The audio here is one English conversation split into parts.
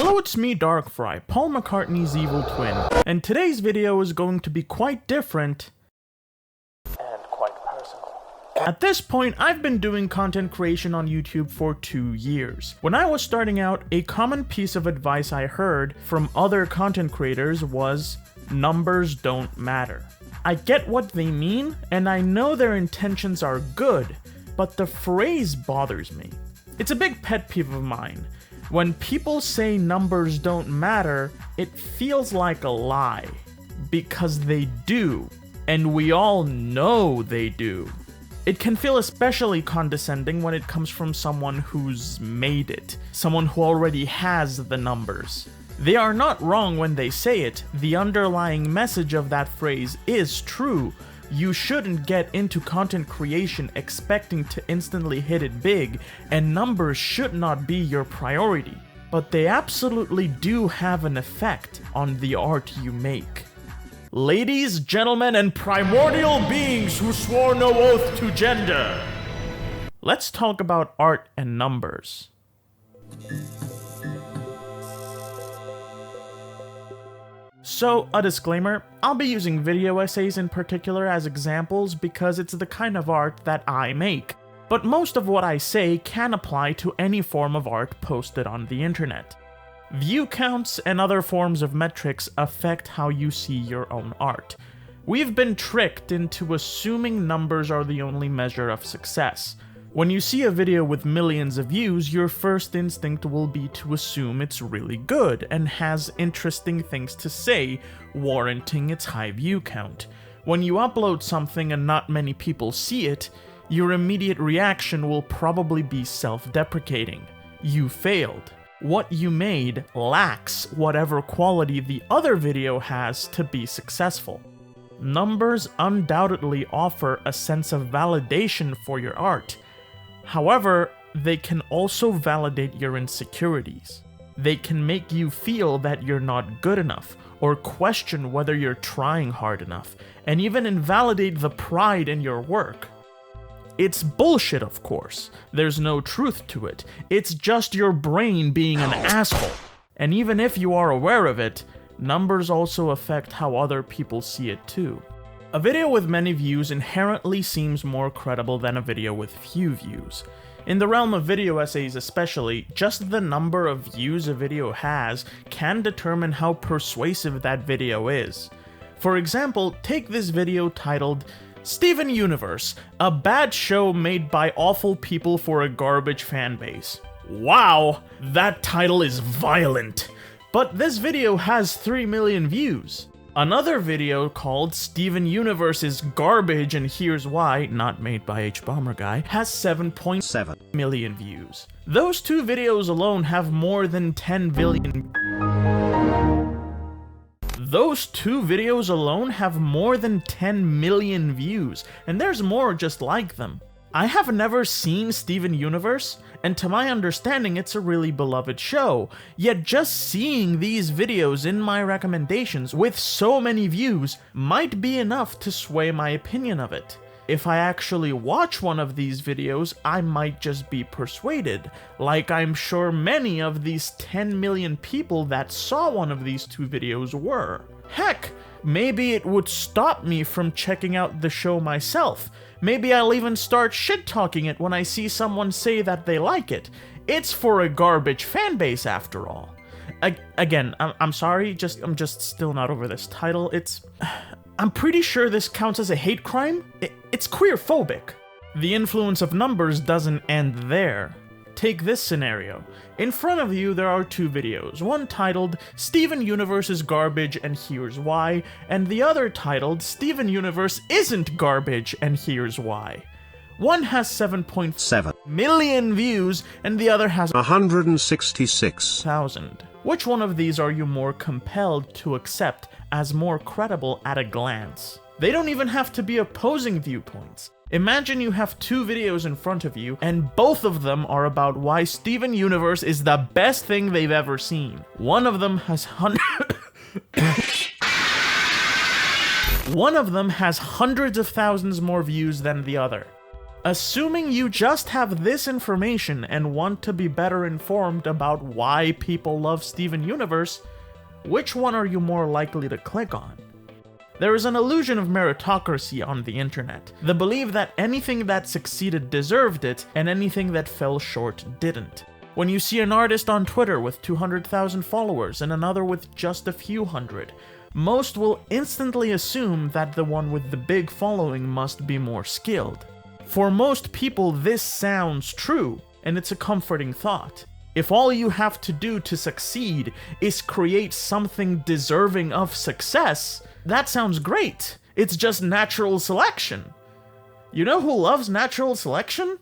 Hello, it's me, Darkfry, Paul McCartney's evil twin, and today's video is going to be quite different and quite personal. At this point, I've been doing content creation on YouTube for 2 years. When I was starting out, a common piece of advice I heard from other content creators was, numbers don't matter. I get what they mean, and I know their intentions are good, but the phrase bothers me. It's a big pet peeve of mine. When people say numbers don't matter, it feels like a lie. Because they do. And we all know they do. It can feel especially condescending when it comes from someone who's made it. Someone who already has the numbers. They are not wrong when they say it. The underlying message of that phrase is true. You shouldn't get into content creation expecting to instantly hit it big, and numbers should not be your priority. But they absolutely do have an effect on the art you make. Ladies, gentlemen, and primordial beings who swore no oath to gender, let's talk about art and numbers. So, a disclaimer, I'll be using video essays in particular as examples because it's the kind of art that I make, but most of what I say can apply to any form of art posted on the internet. View counts and other forms of metrics affect how you see your own art. We've been tricked into assuming numbers are the only measure of success. When you see a video with millions of views, your first instinct will be to assume it's really good and has interesting things to say, warranting its high view count. When you upload something and not many people see it, your immediate reaction will probably be self-deprecating. You failed. What you made lacks whatever quality the other video has to be successful. Numbers undoubtedly offer a sense of validation for your art. However, they can also validate your insecurities. They can make you feel that you're not good enough, or question whether you're trying hard enough, and even invalidate the pride in your work. It's bullshit, of course. There's no truth to it. It's just your brain being an asshole. And even if you are aware of it, numbers also affect how other people see it too. A video with many views inherently seems more credible than a video with few views. In the realm of video essays especially, just the number of views a video has can determine how persuasive that video is. For example, take this video titled, Steven Universe, a bad show made by awful people for a garbage fanbase. Wow, that title is violent! But this video has 3 million views. Another video called Steven Universe is Garbage and Here's Why, not made by Hbomberguy, has 7.7 million views. Those two videos alone have more than 10 billion. Those two videos alone have more than 10 million views, and there's more just like them. I have never seen Steven Universe, and to my understanding it's a really beloved show, yet just seeing these videos in my recommendations with so many views might be enough to sway my opinion of it. If I actually watch one of these videos, I might just be persuaded, like I'm sure many of these 10 million people that saw one of these two videos were. Heck, maybe it would stop me from checking out the show myself. Maybe I'll even start shit-talking it when I see someone say that they like it. It's for a garbage fanbase after all. Again, I'm sorry, I'm just still not over this title. I'm pretty sure this counts as a hate crime. It's queerphobic. The influence of numbers doesn't end there. Take this scenario. In front of you there are two videos, one titled Steven Universe is Garbage and Here's Why, and the other titled Steven Universe Isn't Garbage and Here's Why. One has 7.7 million views and the other has 166,000. Which one of these are you more compelled to accept as more credible at a glance? They don't even have to be opposing viewpoints. Imagine you have two videos in front of you, and both of them are about why Steven Universe is the best thing they've ever seen. One of them has hundreds of thousands more views than the other. Assuming you just have this information and want to be better informed about why people love Steven Universe, which one are you more likely to click on? There is an illusion of meritocracy on the internet, the belief that anything that succeeded deserved it, and anything that fell short didn't. When you see an artist on Twitter with 200,000 followers and another with just a few hundred, most will instantly assume that the one with the big following must be more skilled. For most people, this sounds true, and it's a comforting thought. If all you have to do to succeed is create something deserving of success, that sounds great. It's just natural selection. You know who loves natural selection?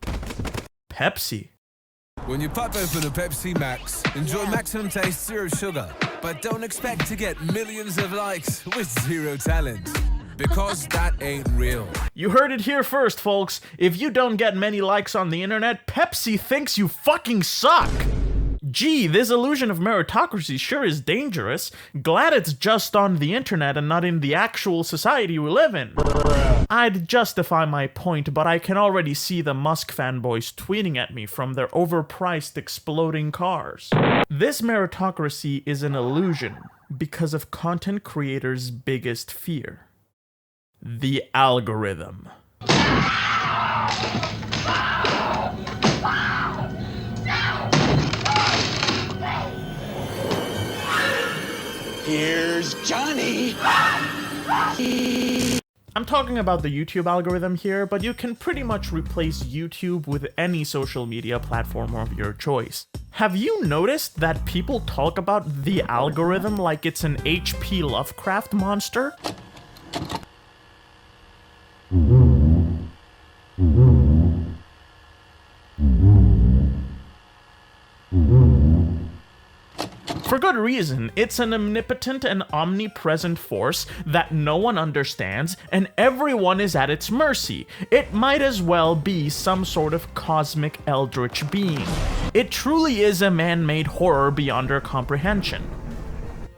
Pepsi. When you pop open a Pepsi Max, enjoy maximum taste, zero sugar, but don't expect to get millions of likes with zero talent. Because that ain't real. You heard it here first, folks. If you don't get many likes on the internet, Pepsi thinks you fucking suck. Gee, this illusion of meritocracy sure is dangerous. Glad it's just on the internet and not in the actual society we live in. I'd justify my point, but I can already see the Musk fanboys tweeting at me from their overpriced exploding cars. This meritocracy is an illusion because of content creators' biggest fear. The algorithm. Here's Johnny! I'm talking about the YouTube algorithm here, but you can pretty much replace YouTube with any social media platform of your choice. Have you noticed that people talk about the algorithm like it's an H.P. Lovecraft monster? For good reason. It's an omnipotent and omnipresent force that no one understands, and everyone is at its mercy. It might as well be some sort of cosmic eldritch being. It truly is a man-made horror beyond our comprehension.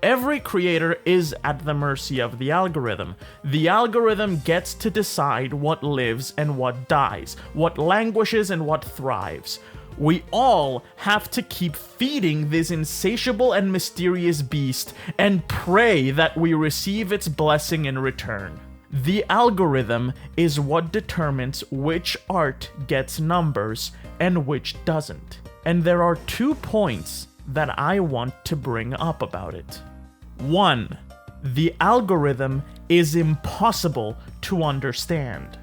Every creator is at the mercy of the algorithm. The algorithm gets to decide what lives and what dies, what languishes and what thrives. We all have to keep feeding this insatiable and mysterious beast and pray that we receive its blessing in return. The algorithm is what determines which art gets numbers and which doesn't. And there are 2 points that I want to bring up about it. 1. The algorithm is impossible to understand.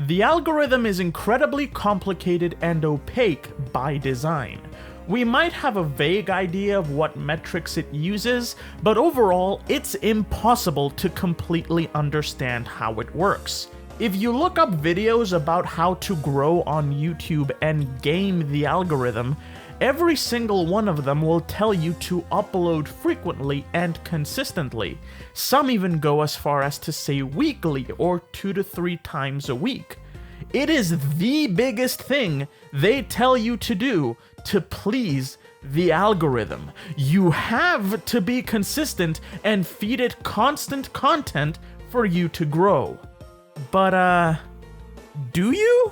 The algorithm is incredibly complicated and opaque by design. We might have a vague idea of what metrics it uses, but overall, it's impossible to completely understand how it works. If you look up videos about how to grow on YouTube and game the algorithm, every single one of them will tell you to upload frequently and consistently. Some even go as far as to say weekly or 2 to 3 times a week. It is the biggest thing they tell you to do to please the algorithm. You have to be consistent and feed it constant content for you to grow. But, do you?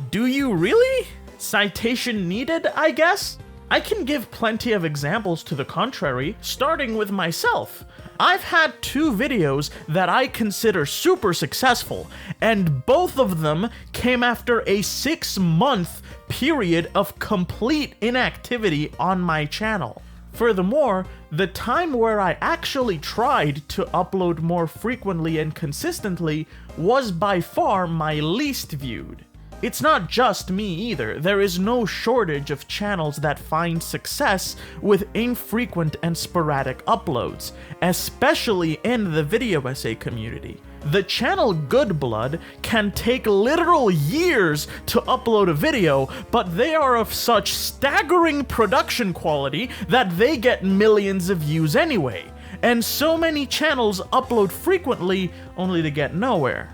Do you really? Citation needed, I guess? I can give plenty of examples to the contrary, starting with myself. I've had 2 videos that I consider super successful, and both of them came after a 6-month period of complete inactivity on my channel. Furthermore, the time where I actually tried to upload more frequently and consistently was by far my least viewed. It's not just me either. There is no shortage of channels that find success with infrequent and sporadic uploads, especially in the video essay community. The channel Good Blood can take literal years to upload a video, but they are of such staggering production quality that they get millions of views anyway. And so many channels upload frequently only to get nowhere.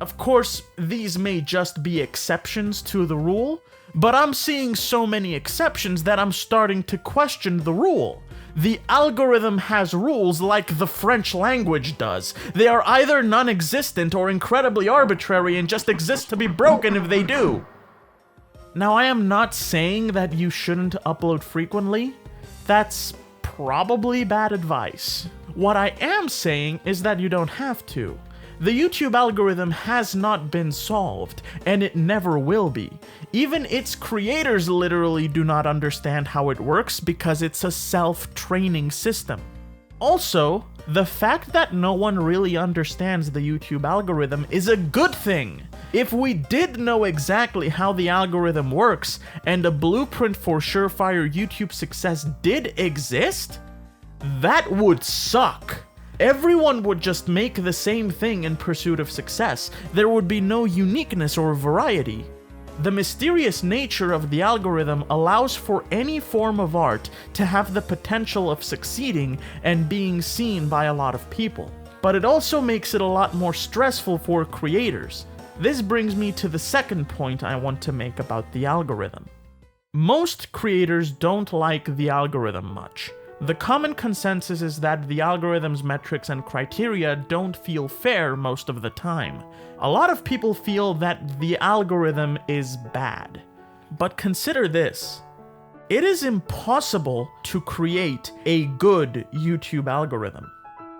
Of course, these may just be exceptions to the rule, But I'm seeing so many exceptions that I'm starting to question the rule. The algorithm has rules like the French language does. They are either non-existent or incredibly arbitrary and just exist to be broken if they do. Now, I am not saying that you shouldn't upload frequently. That's probably bad advice. What I am saying is that you don't have to. The YouTube algorithm has not been solved, and it never will be. Even its creators literally do not understand how it works because it's a self-training system. Also, the fact that no one really understands the YouTube algorithm is a good thing. If we did know exactly how the algorithm works, and a blueprint for surefire YouTube success did exist, that would suck. Everyone would just make the same thing in pursuit of success. There would be no uniqueness or variety. The mysterious nature of the algorithm allows for any form of art to have the potential of succeeding and being seen by a lot of people. But it also makes it a lot more stressful for creators. This brings me to the second point I want to make about the algorithm. Most creators don't like the algorithm much. The common consensus is that the algorithm's metrics and criteria don't feel fair most of the time. A lot of people feel that the algorithm is bad. But consider this. It is impossible to create a good YouTube algorithm.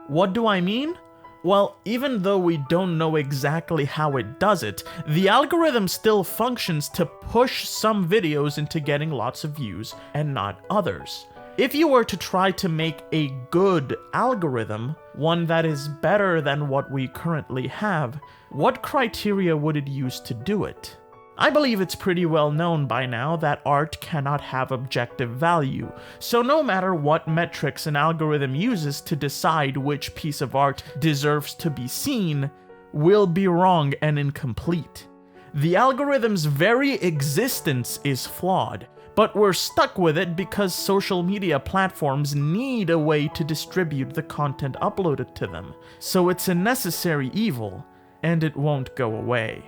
What do I mean? Well, even though we don't know exactly how it does it, the algorithm still functions to push some videos into getting lots of views and not others. If you were to try to make a good algorithm, one that is better than what we currently have, what criteria would it use to do it? I believe it's pretty well known by now that art cannot have objective value, so no matter what metrics an algorithm uses to decide which piece of art deserves to be seen, will be wrong and incomplete. The algorithm's very existence is flawed, but we're stuck with it because social media platforms need a way to distribute the content uploaded to them, so it's a necessary evil, and it won't go away.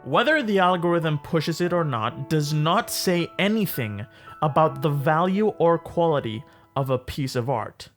Whether the algorithm pushes it or not does not say anything about the value or quality of a piece of art.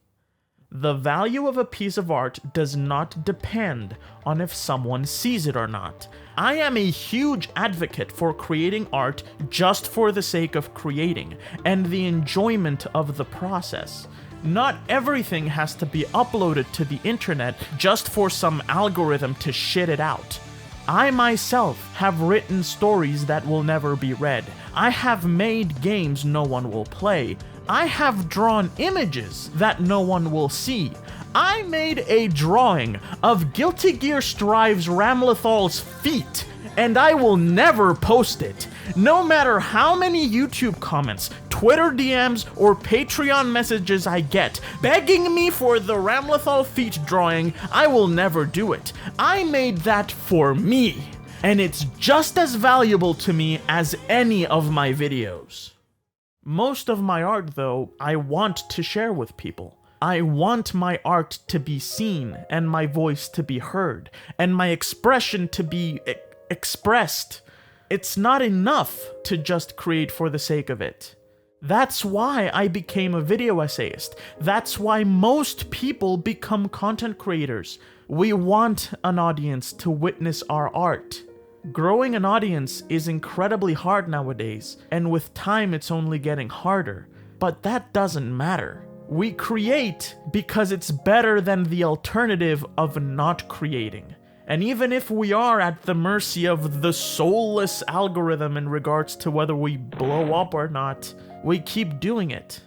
The value of a piece of art does not depend on if someone sees it or not. I am a huge advocate for creating art just for the sake of creating and the enjoyment of the process. Not everything has to be uploaded to the internet just for some algorithm to shit it out. I myself have written stories that will never be read. I have made games no one will play. I have drawn images that no one will see. I made a drawing of Guilty Gear Strive's Ramlethal's feet, and I will never post it. No matter how many YouTube comments, Twitter DMs, or Patreon messages I get begging me for the Ramlethal feet drawing, I will never do it. I made that for me, and it's just as valuable to me as any of my videos. Most of my art, though, I want to share with people. I want my art to be seen, and my voice to be heard, and my expression to be expressed. It's not enough to just create for the sake of it. That's why I became a video essayist. That's why most people become content creators. We want an audience to witness our art. Growing an audience is incredibly hard nowadays, and with time it's only getting harder. But that doesn't matter. We create because it's better than the alternative of not creating. And even if we are at the mercy of the soulless algorithm in regards to whether we blow up or not, we keep doing it.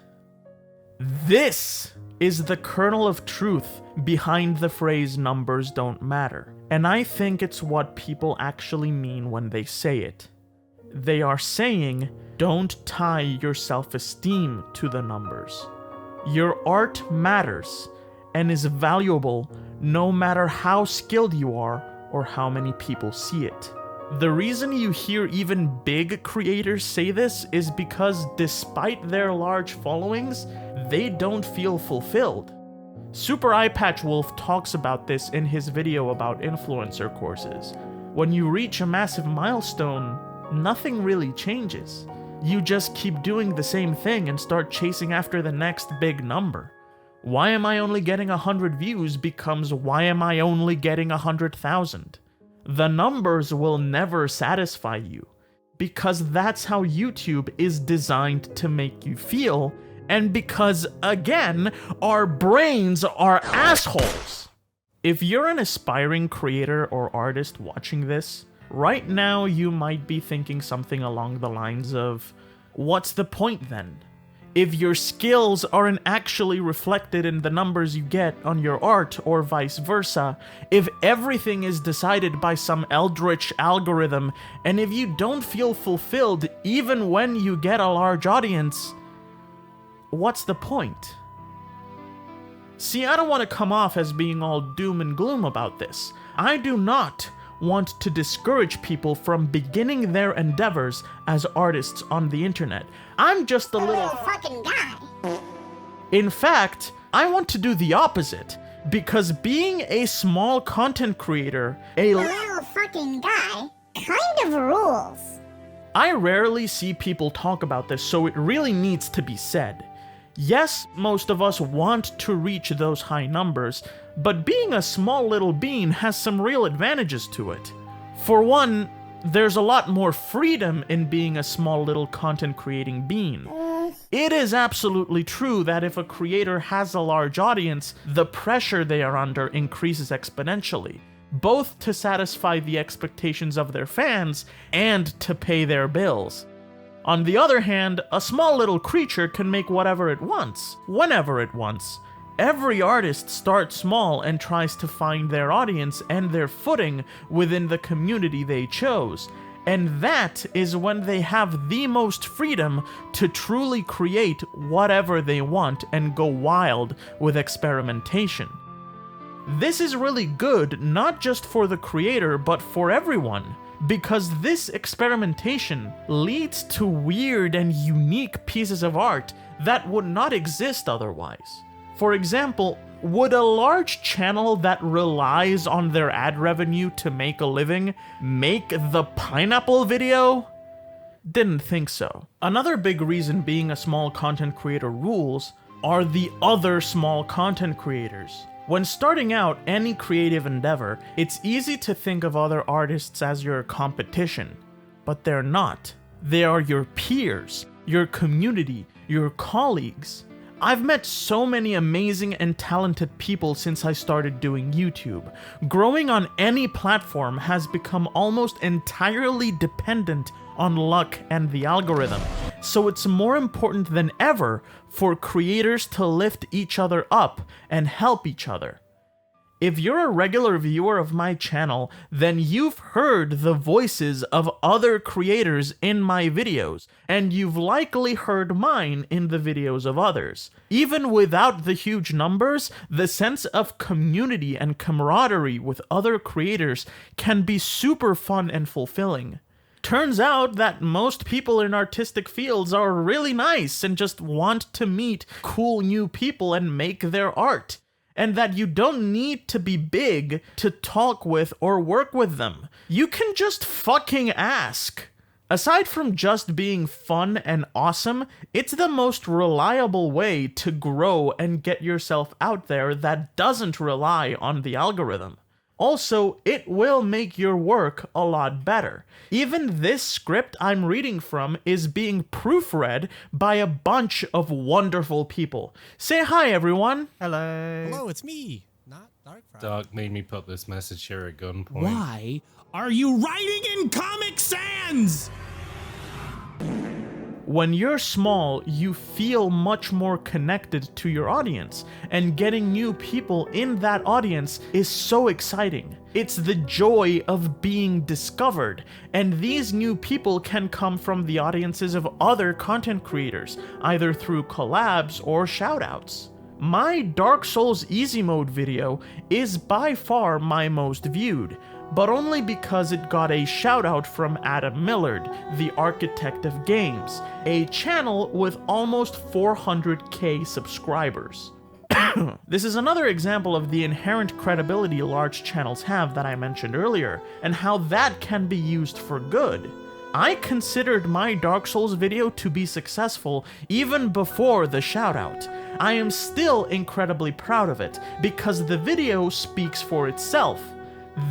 This is the kernel of truth behind the phrase "numbers don't matter." And I think it's what people actually mean when they say it. They are saying, don't tie your self-esteem to the numbers. Your art matters and is valuable no matter how skilled you are or how many people see it. The reason you hear even big creators say this is because despite their large followings, they don't feel fulfilled. Super Eyepatch Wolf talks about this in his video about influencer courses. When you reach a massive milestone, nothing really changes. You just keep doing the same thing and start chasing after the next big number. Why am I only getting 100 views becomes why am I only getting 100,000? The numbers will never satisfy you, because that's how YouTube is designed to make you feel, and because, again, our brains are assholes. If you're an aspiring creator or artist watching this, right now you might be thinking something along the lines of, what's the point then? If your skills aren't actually reflected in the numbers you get on your art or vice versa, if everything is decided by some eldritch algorithm, and if you don't feel fulfilled even when you get a large audience, what's the point? See, I don't want to come off as being all doom and gloom about this. I do not want to discourage people from beginning their endeavors as artists on the internet. I'm just a little fucking guy. In fact, I want to do the opposite, because being a small content creator, a Little fucking guy kind of rules. I rarely see people talk about this, so it really needs to be said. Yes, most of us want to reach those high numbers, but being a small little bean has some real advantages to it. For one, there's a lot more freedom in being a small little content creating bean. It is absolutely true that if a creator has a large audience, the pressure they are under increases exponentially, both to satisfy the expectations of their fans and to pay their bills. On the other hand, a small little creature can make whatever it wants, whenever it wants. Every artist starts small and tries to find their audience and their footing within the community they chose, and that is when they have the most freedom to truly create whatever they want and go wild with experimentation. This is really good not just for the creator but for everyone, because this experimentation leads to weird and unique pieces of art that would not exist otherwise. For example, would a large channel that relies on their ad revenue to make a living make the pineapple video? Didn't think so. Another big reason being a small content creator rules are the other small content creators. When starting out any creative endeavor, it's easy to think of other artists as your competition, but they're not. They are your peers, your community, your colleagues. I've met so many amazing and talented people since I started doing YouTube. Growing on any platform has become almost entirely dependent on luck and the algorithm, so it's more important than ever for creators to lift each other up and help each other. If you're a regular viewer of my channel, then you've heard the voices of other creators in my videos, and you've likely heard mine in the videos of others. Even without the huge numbers, the sense of community and camaraderie with other creators can be super fun and fulfilling. Turns out that most people in artistic fields are really nice and just want to meet cool new people and make their art. And that you don't need to be big to talk with or work with them. You can just fucking ask. Aside from just being fun and awesome, it's the most reliable way to grow and get yourself out there that doesn't rely on the algorithm. Also, it will make your work a lot better. Even this script I'm reading from is being proofread by a bunch of wonderful people. Say hi, everyone. Hello. Hello, it's me, not Darkfire. Doc made me put this message here at gunpoint. Why are you writing in Comic Sans? When you're small, you feel much more connected to your audience, and getting new people in that audience is so exciting. It's the joy of being discovered, and these new people can come from the audiences of other content creators, either through collabs or shoutouts. My Dark Souls Easy Mode video is by far my most viewed, but only because it got a shoutout from Adam Millard, the architect of games, a channel with almost 400k subscribers. This is another example of the inherent credibility large channels have that I mentioned earlier, and how that can be used for good. I considered my Dark Souls video to be successful even before the shoutout. I am still incredibly proud of it, because the video speaks for itself.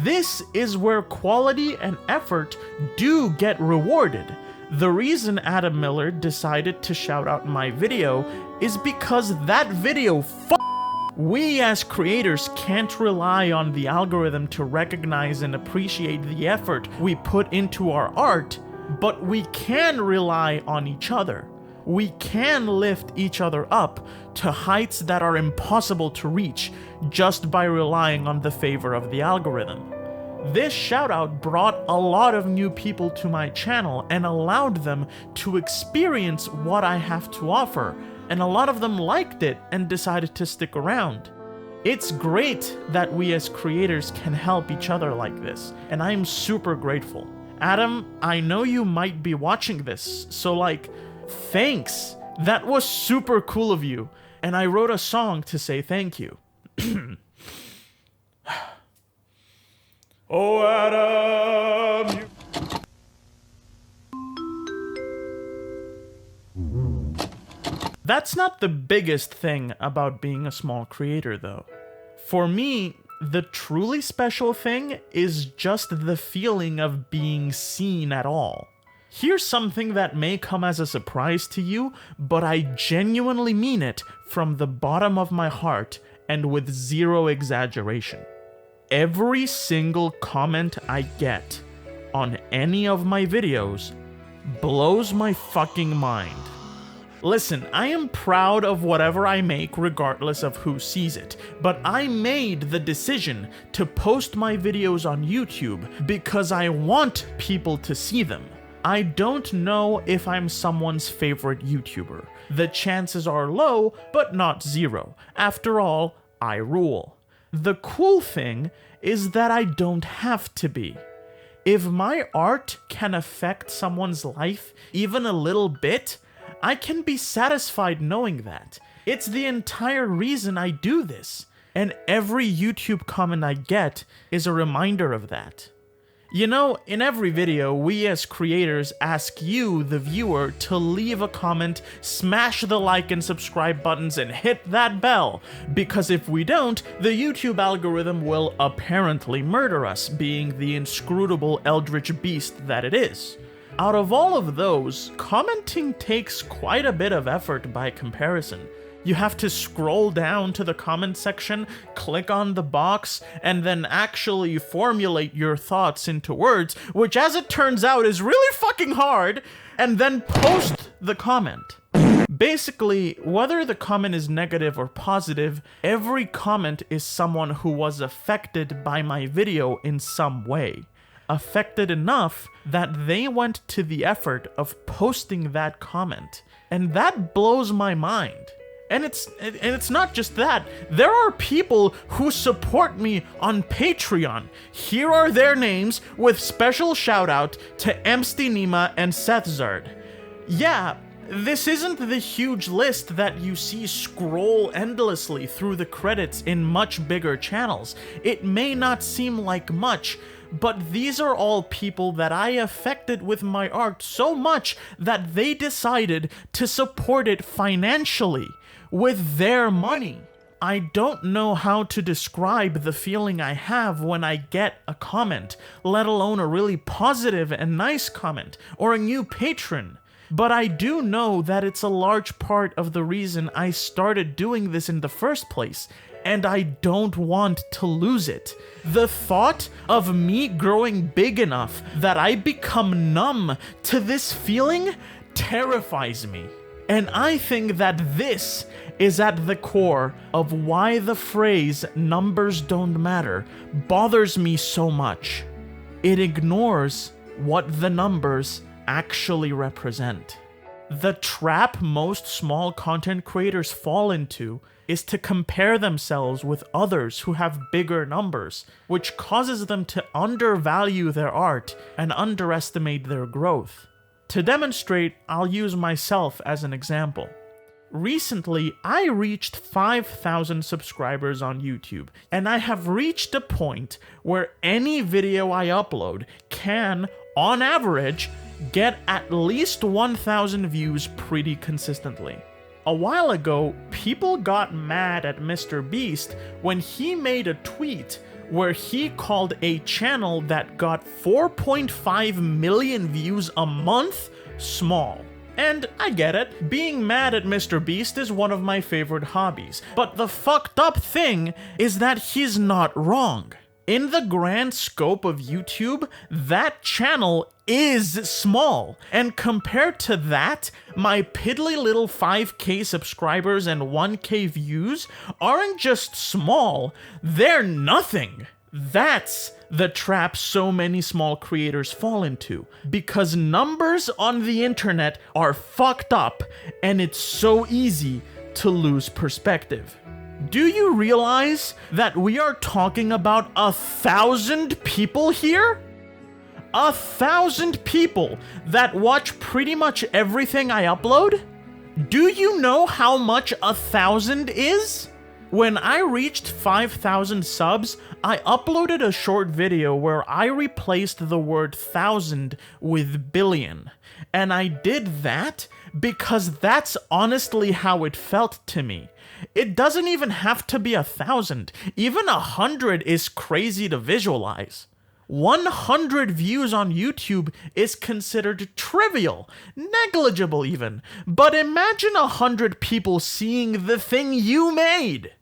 This is where quality and effort do get rewarded. The reason Adam Miller decided to shout out my video is because that video we as creators can't rely on the algorithm to recognize and appreciate the effort we put into our art, but we can rely on each other. We can lift each other up to heights that are impossible to reach just by relying on the favor of the algorithm. This shoutout brought a lot of new people to my channel and allowed them to experience what I have to offer, and a lot of them liked it and decided to stick around. It's great that we as creators can help each other like this, and I'm super grateful. Adam, I know you might be watching this, so thanks. That was super cool of you, and I wrote a song to say thank you. Oh, Adam, That's not the biggest thing about being a small creator, though. For me, the truly special thing is just the feeling of being seen at all. Here's something that may come as a surprise to you, but I genuinely mean it from the bottom of my heart and with zero exaggeration. Every single comment I get on any of my videos blows my fucking mind. Listen, I am proud of whatever I make regardless of who sees it, but I made the decision to post my videos on YouTube because I want people to see them. I don't know if I'm someone's favorite YouTuber. The chances are low, but not zero. After all, I rule. The cool thing is that I don't have to be. If my art can affect someone's life even a little bit, I can be satisfied knowing that. It's the entire reason I do this, and every YouTube comment I get is a reminder of that. You know, in every video, we as creators ask you, the viewer, to leave a comment, smash the like and subscribe buttons, and hit that bell, because if we don't, the YouTube algorithm will apparently murder us, being the inscrutable eldritch beast that it is. Out of all of those, commenting takes quite a bit of effort by comparison. You have to scroll down to the comment section, click on the box, and then actually formulate your thoughts into words, which as it turns out is really fucking hard, and then post the comment. Basically, whether the comment is negative or positive, every comment is someone who was affected by my video in some way. Affected enough that they went to the effort of posting that comment. And that blows my mind. And it's not just that. There are people who support me on Patreon. Here are their names with special shout out to Emsty Nima and Seth Zard. Yeah, this isn't the huge list that you see scroll endlessly through the credits in much bigger channels. It may not seem like much, but these are all people that I affected with my art so much that they decided to support it financially with their money. I don't know how to describe the feeling I have when I get a comment, let alone a really positive and nice comment, or a new patron. But I do know that it's a large part of the reason I started doing this in the first place, and I don't want to lose it. The thought of me growing big enough that I become numb to this feeling terrifies me. And I think that this is at the core of why the phrase "numbers don't matter" bothers me so much. It ignores what the numbers actually represent. The trap most small content creators fall into is to compare themselves with others who have bigger numbers, which causes them to undervalue their art and underestimate their growth. To demonstrate, I'll use myself as an example. Recently, I reached 5,000 subscribers on YouTube, and I have reached a point where any video I upload can, on average, get at least 1,000 views pretty consistently. A while ago, people got mad at Mr. Beast when he made a tweet where he called a channel that got 4.5 million views a month small. And I get it, being mad at Mr. Beast is one of my favorite hobbies, but the fucked up thing is that he's not wrong. In the grand scope of YouTube, that channel is small, and compared to that, my piddly little 5k subscribers and 1k views aren't just small, they're nothing. That's the trap so many small creators fall into, because numbers on the internet are fucked up and it's so easy to lose perspective. Do you realize that we are talking about 1,000 people here? 1,000 people that watch pretty much everything I upload? Do you know how much 1,000 is? When I reached 5,000 subs, I uploaded a short video where I replaced the word thousand with billion. And I did that because that's honestly how it felt to me. It doesn't even have to be 1,000. Even 100 is crazy to visualize. 100 views on YouTube is considered trivial, negligible even. But imagine 100 people seeing the thing you made.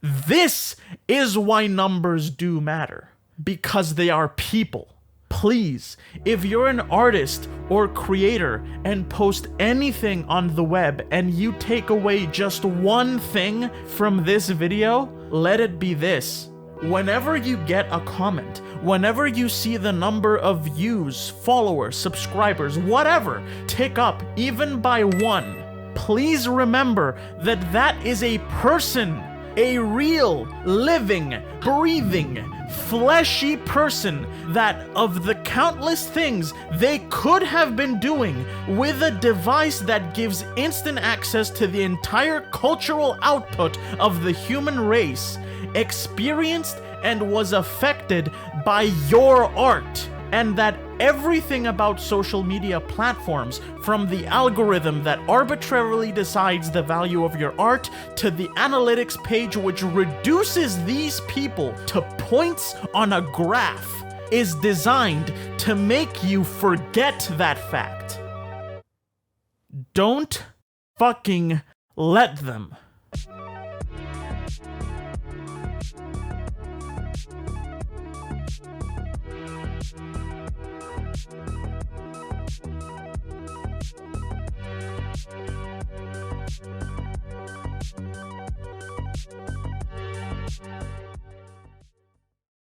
This is why numbers do matter, because they are people. Please, if you're an artist or creator and post anything on the web and you take away just one thing from this video, let it be this. Whenever you get a comment, whenever you see the number of views, followers, subscribers, whatever, tick up even by one, please remember that that is a person. A real, living, breathing, fleshy person that of the countless things they could have been doing with a device that gives instant access to the entire cultural output of the human race, experienced and was affected by your art. And that everything about social media platforms, from the algorithm that arbitrarily decides the value of your art to the analytics page which reduces these people to points on a graph, is designed to make you forget that fact. Don't fucking let them.